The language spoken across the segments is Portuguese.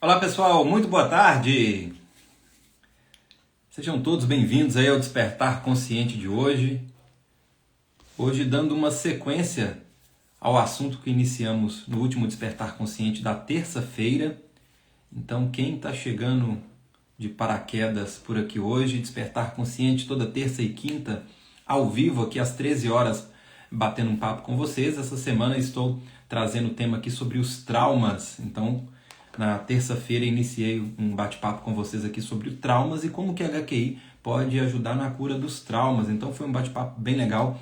Olá pessoal, muito boa tarde! Sejam todos bem-vindos aí ao Despertar Consciente de hoje. Hoje dando uma sequência ao assunto que iniciamos no último Despertar Consciente da terça-feira. Então quem está chegando de paraquedas por aqui hoje, Despertar Consciente toda terça e quinta, ao vivo aqui às 13 horas, batendo um papo com vocês. Essa semana estou trazendo o tema aqui sobre os traumas. Então, na terça-feira iniciei um bate-papo com vocês aqui sobre traumas e como que a HQI pode ajudar na cura dos traumas. Então foi um bate-papo bem legal,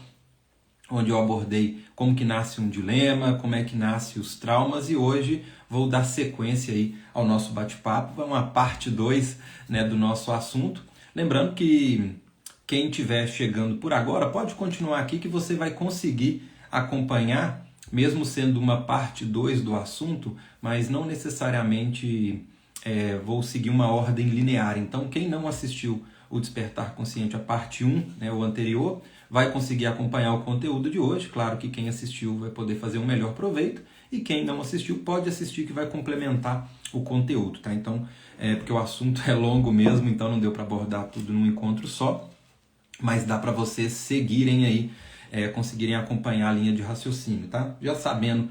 onde eu abordei como que nasce um dilema, como é que nasce os traumas, e hoje vou dar sequência aí ao nosso bate-papo, uma parte 2, né, do nosso assunto. Lembrando que quem estiver chegando por agora pode continuar aqui que você vai conseguir acompanhar, mesmo sendo uma parte 2 do assunto, mas não necessariamente vou seguir uma ordem linear. Então quem não assistiu o Despertar Consciente, a parte 1, né, o anterior, vai conseguir acompanhar o conteúdo de hoje. Claro que quem assistiu vai poder fazer um melhor proveito, e quem não assistiu pode assistir, que vai complementar o conteúdo, tá? Então, porque o assunto é longo mesmo, então não deu para abordar tudo num encontro só, mas dá para vocês seguirem aí, conseguirem acompanhar a linha de raciocínio, tá? Já sabendo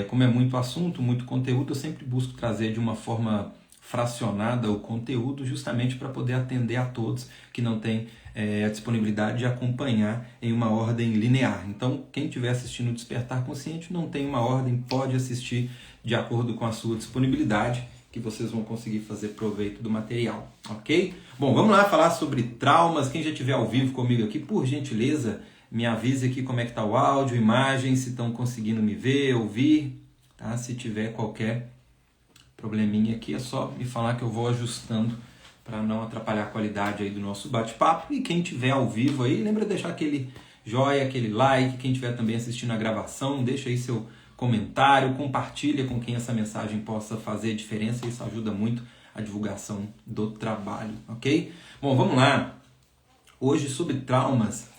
como é muito assunto, muito conteúdo, eu sempre busco trazer de uma forma fracionada o conteúdo, justamente para poder atender a todos que não têm a disponibilidade de acompanhar em uma ordem linear. Então, quem estiver assistindo o Despertar Consciente não tem uma ordem, pode assistir de acordo com a sua disponibilidade, que vocês vão conseguir fazer proveito do material, ok? Bom, vamos lá falar sobre traumas. Quem já estiver ao vivo comigo aqui, por gentileza, me avise aqui como é que está o áudio, imagem, se estão conseguindo me ver, ouvir, tá? Se tiver qualquer probleminha aqui, é só me falar que eu vou ajustando para não atrapalhar a qualidade aí do nosso bate-papo. E quem estiver ao vivo aí, lembra de deixar aquele joinha, aquele like. Quem estiver também assistindo a gravação, deixa aí seu comentário, compartilha com quem essa mensagem possa fazer diferença. Isso ajuda muito a divulgação do trabalho, ok? Bom, vamos lá. Hoje, sobre traumas,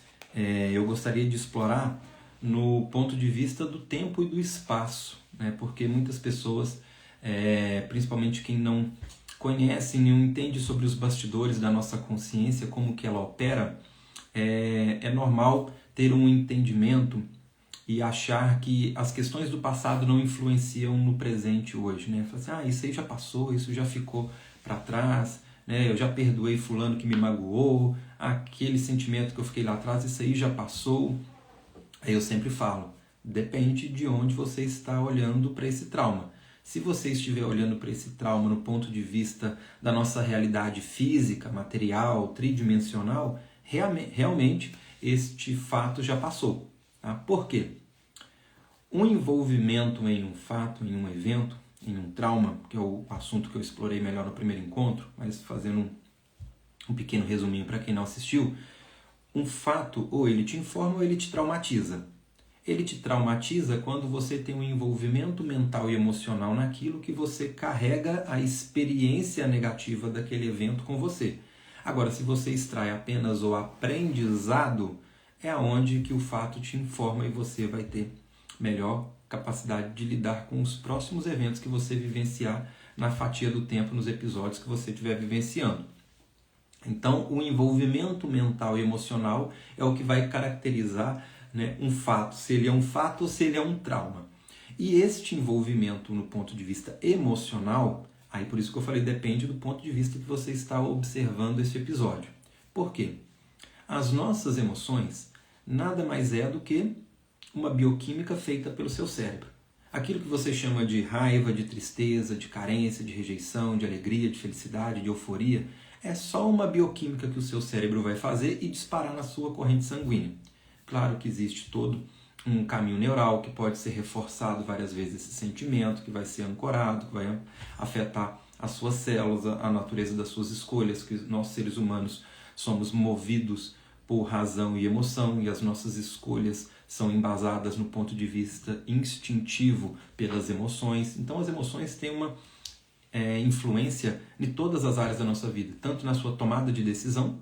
eu gostaria de explorar no ponto de vista do tempo e do espaço, né? Porque muitas pessoas, principalmente quem não conhece, não entende sobre os bastidores da nossa consciência, como que ela opera, é normal ter um entendimento e achar que as questões do passado não influenciam no presente hoje, né? Fala assim, isso aí já passou, isso já ficou para trás, né? Eu já perdoei fulano que me magoou, aquele sentimento que eu fiquei lá atrás, isso aí já passou. Aí eu sempre falo, depende de onde você está olhando para esse trauma. Se você estiver olhando para esse trauma no ponto de vista da nossa realidade física, material, tridimensional, realmente este fato já passou. Tá? Por quê? Um envolvimento em um fato, em um evento, em um trauma, que é o assunto que eu explorei melhor no primeiro encontro, mas fazendo um pequeno resuminho para quem não assistiu, um fato ou ele te informa ou ele te traumatiza. Ele te traumatiza quando você tem um envolvimento mental e emocional naquilo que você carrega a experiência negativa daquele evento com você. Agora, se você extrai apenas o aprendizado, é onde que o fato te informa e você vai ter melhor capacidade de lidar com os próximos eventos que você vivenciar na fatia do tempo, nos episódios que você estiver vivenciando. Então, o envolvimento mental e emocional é o que vai caracterizar, né, um fato, se ele é um fato ou se ele é um trauma. E este envolvimento no ponto de vista emocional, aí por isso que eu falei, depende do ponto de vista que você está observando esse episódio. Por quê? As nossas emoções nada mais é do que uma bioquímica feita pelo seu cérebro. Aquilo que você chama de raiva, de tristeza, de carência, de rejeição, de alegria, de felicidade, de euforia, é só uma bioquímica que o seu cérebro vai fazer e disparar na sua corrente sanguínea. Claro que existe todo um caminho neural que pode ser reforçado várias vezes esse sentimento, que vai ser ancorado, que vai afetar as suas células, a natureza das suas escolhas, que nós seres humanos somos movidos por razão e emoção, e as nossas escolhas são embasadas no ponto de vista instintivo pelas emoções. Então as emoções têm uma influência em todas as áreas da nossa vida, tanto na sua tomada de decisão,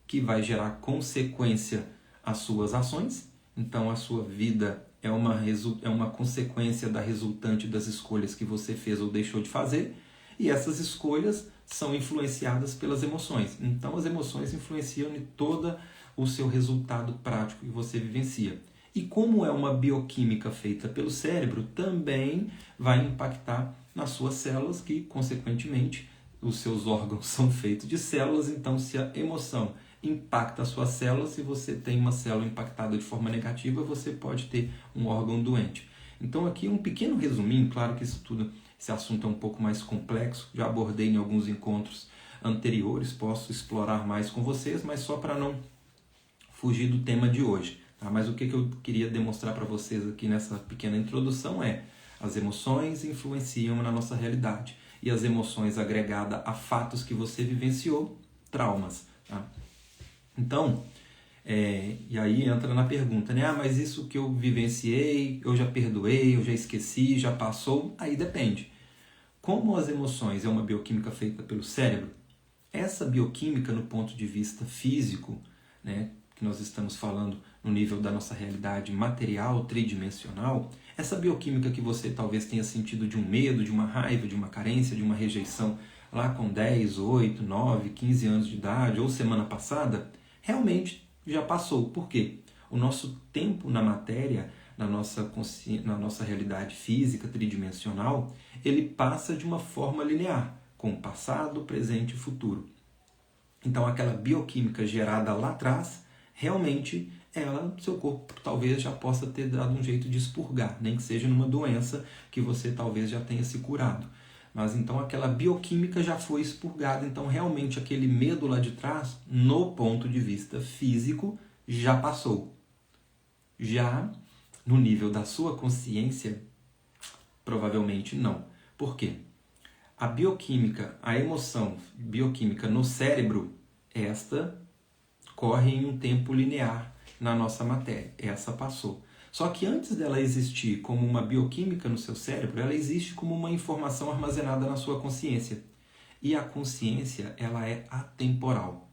que vai gerar consequência às suas ações. Então a sua vida é uma consequência da resultante das escolhas que você fez ou deixou de fazer. E essas escolhas são influenciadas pelas emoções. Então, as emoções influenciam em todo o seu resultado prático que você vivencia. E como é uma bioquímica feita pelo cérebro, também vai impactar nas suas células, que, consequentemente, os seus órgãos são feitos de células. Então, se a emoção impacta as suas células, se você tem uma célula impactada de forma negativa, você pode ter um órgão doente. Então, aqui um pequeno resuminho, claro que esse assunto é um pouco mais complexo, já abordei em alguns encontros anteriores, posso explorar mais com vocês, mas só para não fugir do tema de hoje. Tá? Mas o que eu queria demonstrar para vocês aqui nessa pequena introdução é: as emoções influenciam na nossa realidade. E as emoções agregadas a fatos que você vivenciou, traumas. Tá? Então, e aí entra na pergunta, né? Mas isso que eu vivenciei, eu já perdoei, eu já esqueci, já passou? Aí depende. Como as emoções é uma bioquímica feita pelo cérebro, essa bioquímica no ponto de vista físico, né, que nós estamos falando no nível da nossa realidade material, tridimensional, essa bioquímica que você talvez tenha sentido de um medo, de uma raiva, de uma carência, de uma rejeição lá com 10, 8, 9, 15 anos de idade ou semana passada, realmente já passou. Por quê? O nosso tempo na matéria, na nossa realidade física tridimensional, ele passa de uma forma linear, com passado, presente e futuro. Então aquela bioquímica gerada lá atrás, realmente seu corpo talvez já possa ter dado um jeito de expurgar, nem que seja numa doença que você talvez já tenha se curado. Mas então aquela bioquímica já foi expurgada, então realmente aquele medo lá de trás, no ponto de vista físico, já passou. Já no nível da sua consciência, provavelmente não. Por quê? A bioquímica, a emoção bioquímica no cérebro, esta corre em um tempo linear na nossa matéria. Essa passou. Só que antes dela existir como uma bioquímica no seu cérebro, ela existe como uma informação armazenada na sua consciência. E a consciência, ela é atemporal.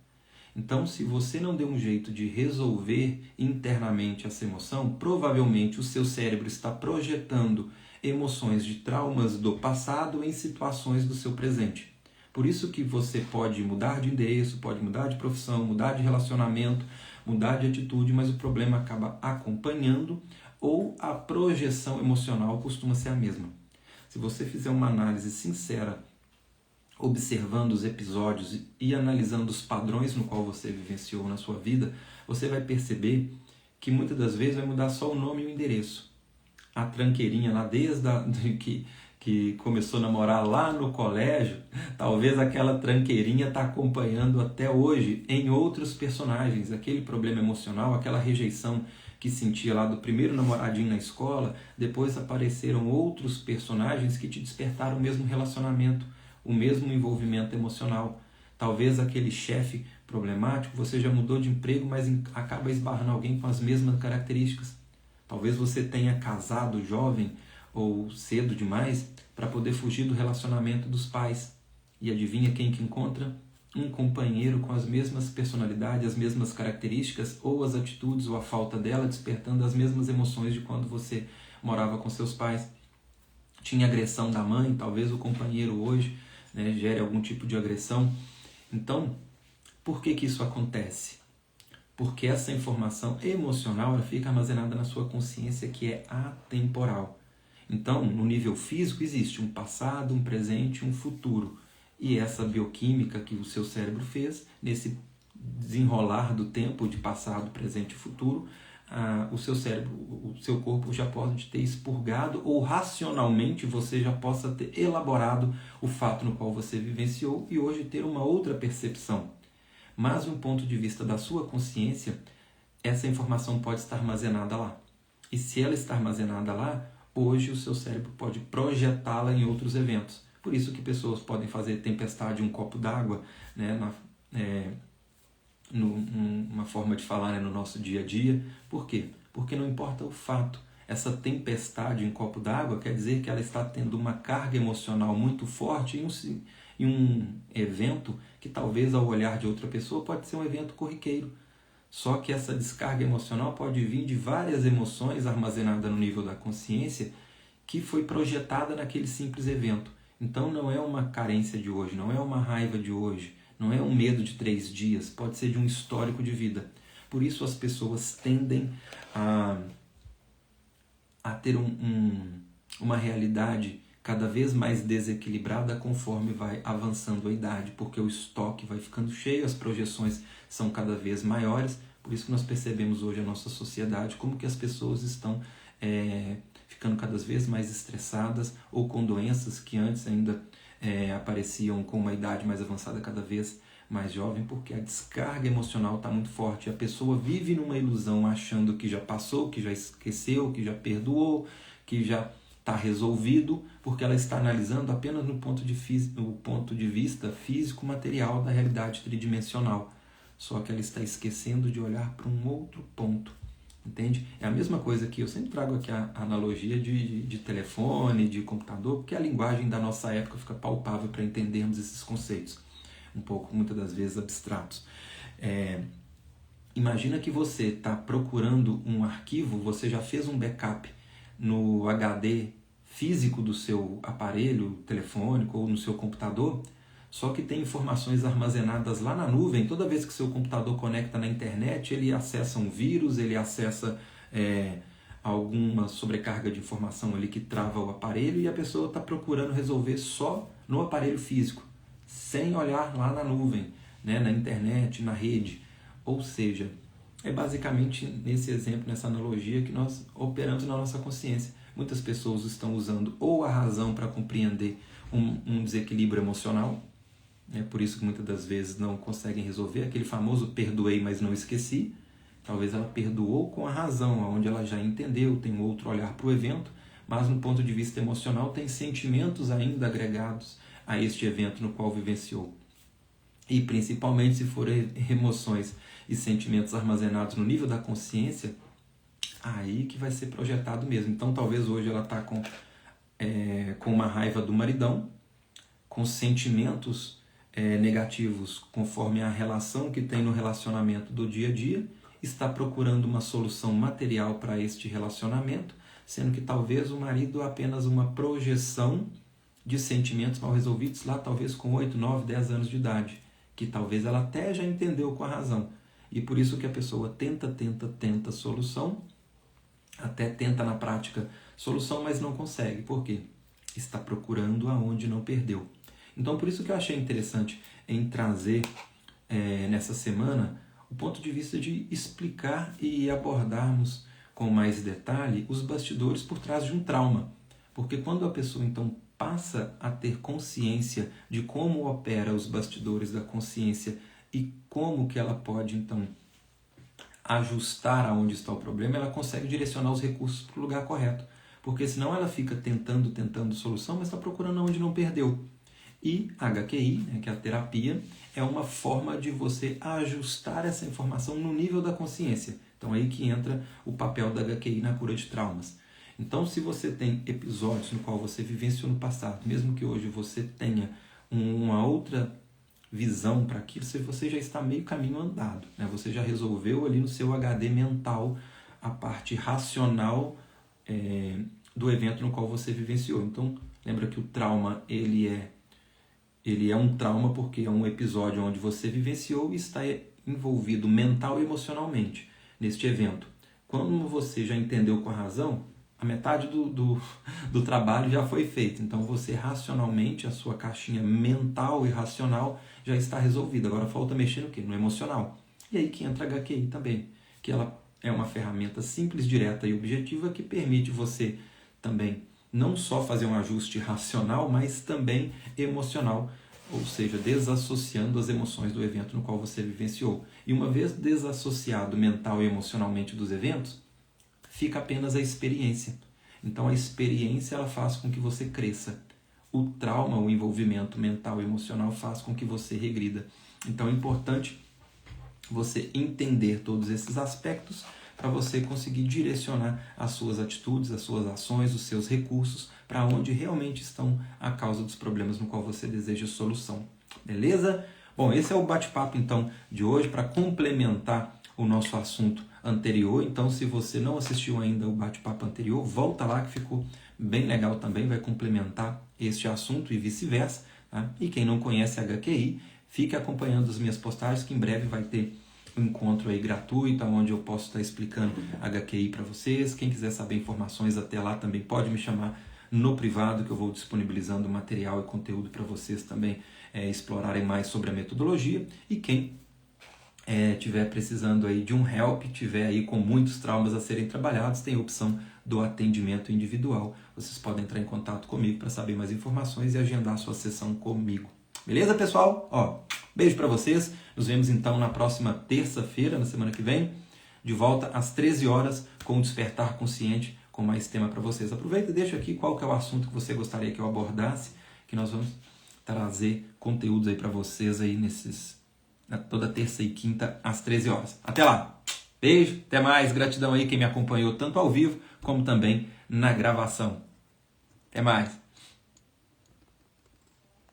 Então, se você não deu um jeito de resolver internamente essa emoção, provavelmente o seu cérebro está projetando emoções de traumas do passado em situações do seu presente. Por isso que você pode mudar de endereço, pode mudar de profissão, mudar de relacionamento, mudar de atitude, mas o problema acaba acompanhando, ou a projeção emocional costuma ser a mesma. Se você fizer uma análise sincera, observando os episódios e analisando os padrões no qual você vivenciou na sua vida, você vai perceber que muitas das vezes vai mudar só o nome e o endereço. A tranqueirinha lá desde que começou a namorar lá no colégio, talvez aquela tranqueirinha está acompanhando até hoje em outros personagens. Aquele problema emocional, aquela rejeição que sentia lá do primeiro namoradinho na escola, depois apareceram outros personagens que te despertaram o mesmo relacionamento, o mesmo envolvimento emocional. Talvez aquele chefe problemático, você já mudou de emprego, mas acaba esbarrando alguém com as mesmas características. Talvez você tenha casado jovem ou cedo demais para poder fugir do relacionamento dos pais. E adivinha quem que encontra? Um companheiro com as mesmas personalidades, as mesmas características, ou as atitudes ou a falta dela, despertando as mesmas emoções de quando você morava com seus pais. Tinha agressão da mãe, talvez o companheiro hoje, né, gere algum tipo de agressão. Então, por que isso acontece? Porque essa informação emocional ela fica armazenada na sua consciência, que é atemporal. Então, no nível físico existe um passado, um presente e um futuro. E essa bioquímica que o seu cérebro fez, nesse desenrolar do tempo de passado, presente e futuro, o seu cérebro, o seu corpo já pode ter expurgado, ou racionalmente você já possa ter elaborado o fato no qual você vivenciou e hoje ter uma outra percepção. Mas, do ponto de vista da sua consciência, essa informação pode estar armazenada lá. E se ela está armazenada lá, hoje o seu cérebro pode projetá-la em outros eventos. Por isso que pessoas podem fazer tempestade em um copo d'água, né, uma forma de falar, né, no nosso dia a dia. Por quê? Porque não importa o fato. Essa tempestade em um copo d'água quer dizer que ela está tendo uma carga emocional muito forte em um evento que talvez ao olhar de outra pessoa pode ser um evento corriqueiro. Só que essa descarga emocional pode vir de várias emoções armazenadas no nível da consciência que foi projetada naquele simples evento. Então não é uma carência de hoje, não é uma raiva de hoje, não é um medo de 3 dias, pode ser de um histórico de vida. Por isso as pessoas tendem a ter uma realidade cada vez mais desequilibrada conforme vai avançando a idade, porque o estoque vai ficando cheio, as projeções são cada vez maiores. Por isso que nós percebemos hoje a nossa sociedade, como que as pessoas estão ficando cada vez mais estressadas ou com doenças que antes ainda apareciam com uma idade mais avançada cada vez mais jovem, porque a descarga emocional está muito forte. A pessoa vive numa ilusão achando que já passou, que já esqueceu, que já perdoou, que já está resolvido, porque ela está analisando apenas no ponto de vista físico-material da realidade tridimensional. Só que ela está esquecendo de olhar para um outro ponto. Entende? É a mesma coisa que eu sempre trago aqui a analogia de telefone, de computador, porque a linguagem da nossa época fica palpável para entendermos esses conceitos, um pouco, muitas das vezes, abstratos. Imagina que você está procurando um arquivo, você já fez um backup no HD físico do seu aparelho telefônico ou no seu computador, só que tem informações armazenadas lá na nuvem. Toda vez que seu computador conecta na internet, ele acessa um vírus, ele acessa alguma sobrecarga de informação ali que trava o aparelho, e a pessoa está procurando resolver só no aparelho físico, sem olhar lá na nuvem, né, na internet, na rede. Ou seja, é basicamente nesse exemplo, nessa analogia que nós operamos na nossa consciência. Muitas pessoas estão usando ou a razão para compreender um desequilíbrio emocional, por isso que muitas das vezes não conseguem resolver aquele famoso perdoei, mas não esqueci. Talvez ela perdoou com a razão, onde ela já entendeu, tem um outro olhar para o evento, mas no ponto de vista emocional tem sentimentos ainda agregados a este evento no qual vivenciou. E principalmente se forem emoções e sentimentos armazenados no nível da consciência, aí que vai ser projetado mesmo. Então talvez hoje ela está com uma raiva do maridão, com sentimentos negativos conforme a relação que tem no relacionamento do dia a dia, está procurando uma solução material para este relacionamento, sendo que talvez o marido é apenas uma projeção de sentimentos mal resolvidos lá talvez com 8, 9, 10 anos de idade, que talvez ela até já entendeu com a razão. E por isso que a pessoa tenta solução, até tenta na prática solução, mas não consegue. Por quê? Está procurando aonde não perdeu. Então, por isso que eu achei interessante em trazer nessa semana o ponto de vista de explicar e abordarmos com mais detalhe os bastidores por trás de um trauma. Porque quando a pessoa, então, passa a ter consciência de como opera os bastidores da consciência e como que ela pode, então, ajustar aonde está o problema, ela consegue direcionar os recursos para o lugar correto. Porque senão ela fica tentando solução, mas está procurando onde não perdeu. E a HQI, que é a terapia, é uma forma de você ajustar essa informação no nível da consciência. Então aí que entra o papel da HQI na cura de traumas. Então se você tem episódios no qual você vivenciou no passado, mesmo que hoje você tenha uma outra visão para aquilo, você já está meio caminho andado, né? Você já resolveu ali no seu HD mental a parte racional do evento no qual você vivenciou. Então lembra que o trauma ele é um trauma porque é um episódio onde você vivenciou e está envolvido mental e emocionalmente neste evento. Quando você já entendeu com a razão, a metade do trabalho já foi feito. Então você racionalmente, a sua caixinha mental e racional já está resolvida. Agora falta mexer no quê? No emocional. E aí que entra a HQI também, que ela é uma ferramenta simples, direta e objetiva que permite você também não só fazer um ajuste racional, mas também emocional, ou seja, desassociando as emoções do evento no qual você vivenciou. E uma vez desassociado mental e emocionalmente dos eventos, fica apenas a experiência. Então a experiência ela faz com que você cresça. O trauma, o envolvimento mental e emocional faz com que você regrida. Então é importante você entender todos esses aspectos para você conseguir direcionar as suas atitudes, as suas ações, os seus recursos para onde realmente estão a causa dos problemas no qual você deseja solução. Beleza? Bom, esse é o bate-papo então de hoje para complementar o nosso assunto anterior. Então, se você não assistiu ainda o bate-papo anterior, volta lá que ficou bem legal também, vai complementar este assunto e vice-versa. Tá? E quem não conhece a HQI, fique acompanhando as minhas postagens, que em breve vai ter um encontro aí gratuito, onde eu posso estar explicando a HQI para vocês. Quem quiser saber informações até lá também pode me chamar no privado, que eu vou disponibilizando material e conteúdo para vocês também explorarem mais sobre a metodologia. E quem tiver precisando aí de um help, tiver aí com muitos traumas a serem trabalhados, tem a opção do atendimento individual. Vocês podem entrar em contato comigo para saber mais informações e agendar a sua sessão comigo. Beleza, pessoal? Beijo para vocês. Nos vemos então na próxima terça-feira, na semana que vem, de volta às 13 horas com o Despertar Consciente, com mais tema para vocês. Aproveita e deixa aqui qual que é o assunto que você gostaria que eu abordasse, que nós vamos trazer conteúdos aí para vocês aí toda terça e quinta às 13 horas. Até lá! Beijo, até mais, gratidão aí quem me acompanhou tanto ao vivo como também na gravação. Até mais!